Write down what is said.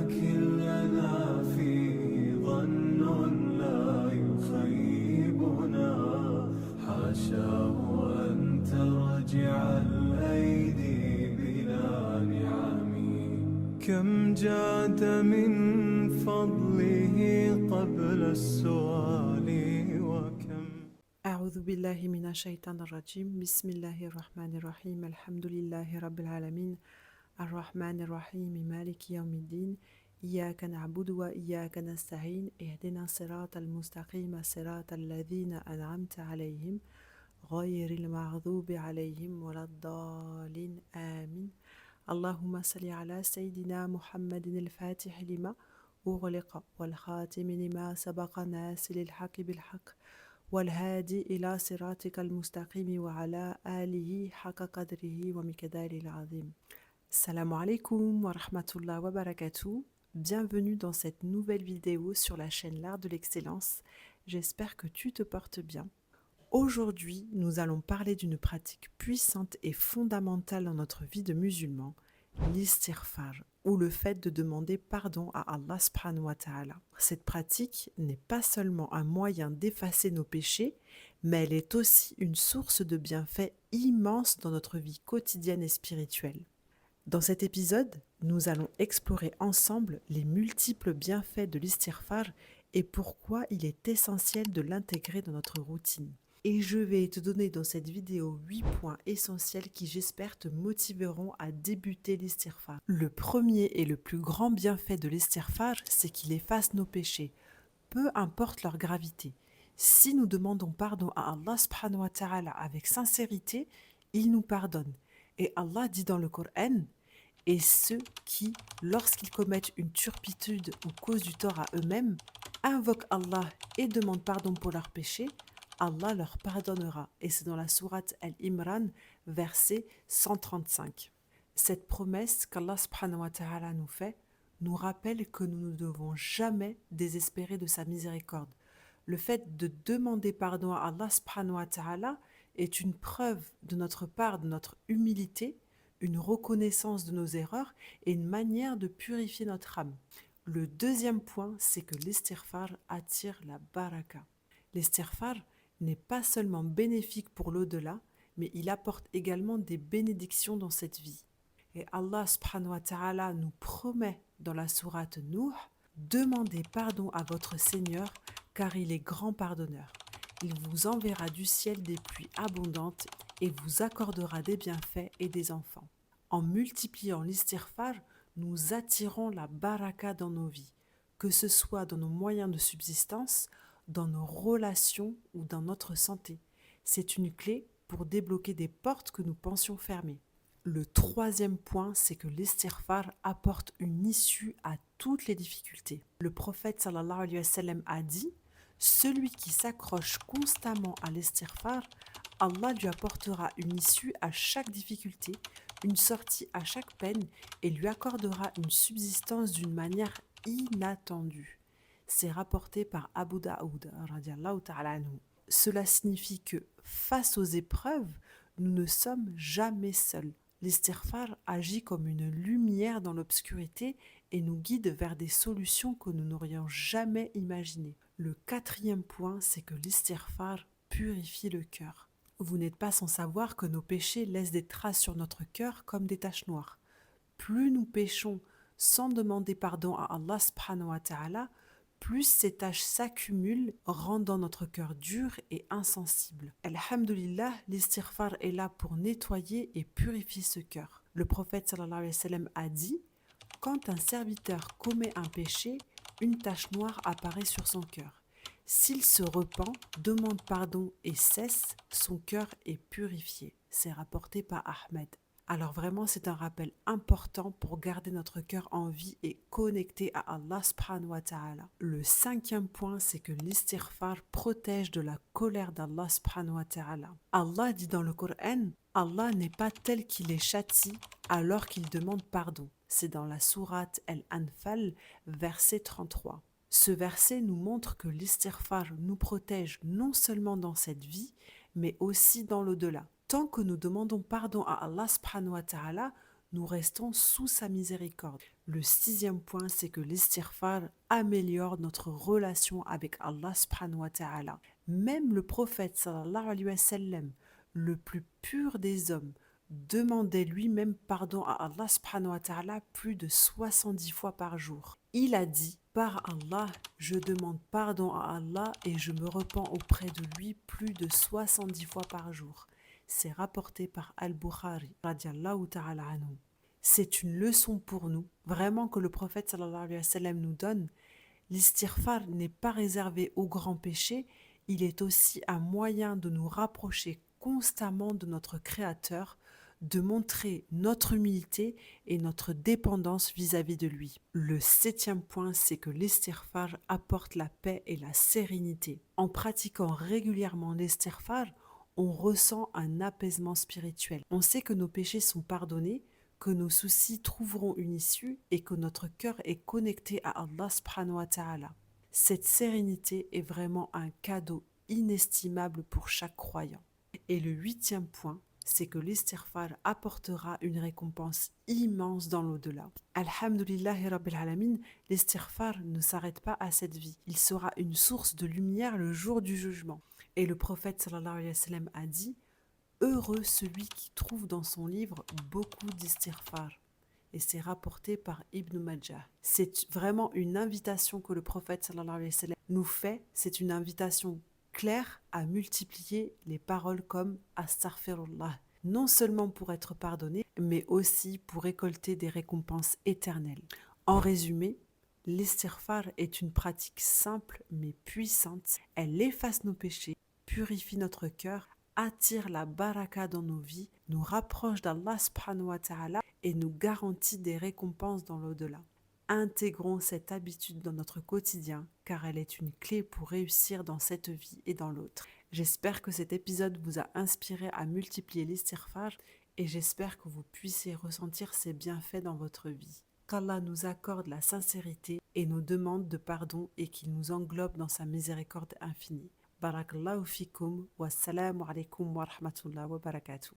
كلنا في ظن لا يخيبنا حاشاه أن ترجع الأيدي بلا نعم كم جاد من فضله قبل السؤال وكم أعوذ بالله من الشيطان الرجيم بسم الله الرحمن الرحيم الحمد لله رب العالمين الرحمن الرحيم مالك يوم الدين إياك نعبد وإياك نستعين اهدنا الصراط المستقيم صراط الذين أنعمت عليهم غير المغضوب عليهم ولا الضالين آمين اللهم صل على سيدنا محمد الفاتح لما أغلق والخاتم لما سبق ناصر الحق بالحق والهادي إلى صراطك المستقيم وعلى آله حق قدره ومقداره العظيم. Salam alaikum wa rahmatullah wa barakatuh. Bienvenue dans cette nouvelle vidéo sur la chaîne L'Art de l'Excellence. J'espère que tu te portes bien. Aujourd'hui, nous allons parler d'une pratique puissante et fondamentale dans notre vie de musulman, l'istighfar, ou le fait de demander pardon à Allah subhanahu wa ta'ala. Cette pratique n'est pas seulement un moyen d'effacer nos péchés, mais elle est aussi une source de bienfaits immenses dans notre vie quotidienne et spirituelle. Dans cet épisode, nous allons explorer ensemble les multiples bienfaits de l'istighfar et pourquoi il est essentiel de l'intégrer dans notre routine. Et je vais te donner dans cette vidéo 8 points essentiels qui j'espère te motiveront à débuter l'istighfar. Le premier et le plus grand bienfait de l'istighfar, c'est qu'il efface nos péchés, peu importe leur gravité. Si nous demandons pardon à Allah subhanahu wa ta'ala avec sincérité, il nous pardonne. Et Allah dit dans le Coran, « Et ceux qui, lorsqu'ils commettent une turpitude ou causent du tort à eux-mêmes, invoquent Allah et demandent pardon pour leurs péchés, Allah leur pardonnera. » Et c'est dans la sourate Al-Imran, verset 135. Cette promesse qu'Allah subhanahu wa ta'ala nous fait nous rappelle que nous ne devons jamais désespérer de sa miséricorde. Le fait de demander pardon à Allah subhanahu wa ta'ala est une preuve de notre part, de notre humilité, une reconnaissance de nos erreurs et une manière de purifier notre âme. Le deuxième point, c'est que l'istighfar attire la baraka. L'istighfar n'est pas seulement bénéfique pour l'au-delà, mais il apporte également des bénédictions dans cette vie. Et Allah subhanahu wa ta'ala nous promet dans la sourate Nuh, demandez pardon à votre Seigneur car il est grand pardonneur. Il vous enverra du ciel des pluies abondantes et vous accordera des bienfaits et des enfants. En multipliant l'istighfar, nous attirons la baraka dans nos vies, que ce soit dans nos moyens de subsistance, dans nos relations ou dans notre santé. C'est une clé pour débloquer des portes que nous pensions fermées. Le troisième point, c'est que l'istighfar apporte une issue à toutes les difficultés. Le prophète sallallahu alayhi wa sallam a dit « Celui qui s'accroche constamment à l'istighfar, Allah lui apportera une issue à chaque difficulté, une sortie à chaque peine et lui accordera une subsistance d'une manière inattendue. » C'est rapporté par Abu Daoud, radiallahu ta'ala anhu. Cela signifie que face aux épreuves, nous ne sommes jamais seuls. L'istighfar agit comme une lumière dans l'obscurité et nous guide vers des solutions que nous n'aurions jamais imaginées. Le quatrième point, c'est que l'istighfar purifie le cœur. Vous n'êtes pas sans savoir que nos péchés laissent des traces sur notre cœur comme des taches noires. Plus nous péchons sans demander pardon à Allah subhanahu wa ta'ala, plus ces taches s'accumulent, rendant notre cœur dur et insensible. Alhamdulillah, l'istighfar est là pour nettoyer et purifier ce cœur. Le prophète sallallahu alayhi wa sallam a dit « Quand un serviteur commet un péché, une tache noire apparaît sur son cœur. S'il se repent, demande pardon et cesse, son cœur est purifié. » C'est rapporté par Ahmed. Alors vraiment, c'est un rappel important pour garder notre cœur en vie et connecté à Allah subhanahu wa ta'ala. Le cinquième point, c'est que l'istighfar protège de la colère d'Allah subhanahu wa ta'ala. Allah dit dans le Coran, Allah n'est pas tel qu'il les châtie alors qu'il demande pardon. C'est dans la sourate Al-Anfal, verset 33. Ce verset nous montre que l'istighfar nous protège non seulement dans cette vie, mais aussi dans l'au-delà. Tant que nous demandons pardon à Allah subhanahu wa ta'ala, nous restons sous sa miséricorde. Le 6e point, c'est que l'istighfar améliore notre relation avec Allah subhanahu wa ta'ala. Même le prophète sallallahu alayhi wa sallam, le plus pur des hommes, demandait lui-même pardon à Allah subhanahu wa ta'ala plus de 70 fois par jour. Il a dit: par Allah, je demande pardon à Allah et je me repens auprès de lui plus de 70 fois par jour. C'est rapporté par Al-Bukhari radiallahu ta'ala anhu. C'est une leçon pour nous, vraiment, que le prophète sallallahu alayhi wa sallam nous donne. L'istighfar n'est pas réservé aux grands péchés, il est aussi un moyen de nous rapprocher constamment de notre Créateur, de montrer notre humilité et notre dépendance vis-à-vis de lui. Le 7e point, c'est que l'istighfar apporte la paix et la sérénité. En pratiquant régulièrement l'istighfar, on ressent un apaisement spirituel. On sait que nos péchés sont pardonnés, que nos soucis trouveront une issue et que notre cœur est connecté à Allah subhanahu wa ta'ala. Cette sérénité est vraiment un cadeau inestimable pour chaque croyant. Et le 8e point, c'est que l'istighfar apportera une récompense immense dans l'au-delà. Alhamdulillahi Rabbil Alamin, l'istighfar ne s'arrête pas à cette vie. Il sera une source de lumière le jour du jugement. Et le prophète sallallahu alayhi wa sallam a dit: heureux celui qui trouve dans son livre beaucoup d'istighfar. Et c'est rapporté par Ibn Majah. C'est vraiment une invitation que le prophète sallallahu alayhi wa sallam nous fait. C'est une invitation claire à multiplier les paroles comme Astaghfirullah, non seulement pour être pardonné, mais aussi pour récolter des récompenses éternelles. En résumé, l'istighfar est une pratique simple mais puissante. Elle efface nos péchés, purifie notre cœur, attire la baraka dans nos vies, nous rapproche d'Allah subhanahu wa ta'ala et nous garantit des récompenses dans l'au-delà. Intégrons cette habitude dans notre quotidien car elle est une clé pour réussir dans cette vie et dans l'autre. J'espère que cet épisode vous a inspiré à multiplier l'istighfar et j'espère que vous puissiez ressentir ses bienfaits dans votre vie. Qu'Allah nous accorde la sincérité et nos demandes de pardon et qu'il nous englobe dans sa miséricorde infinie. Barakallahu fikum wa assalamu alaikum wa rahmatullahi wa barakatuh.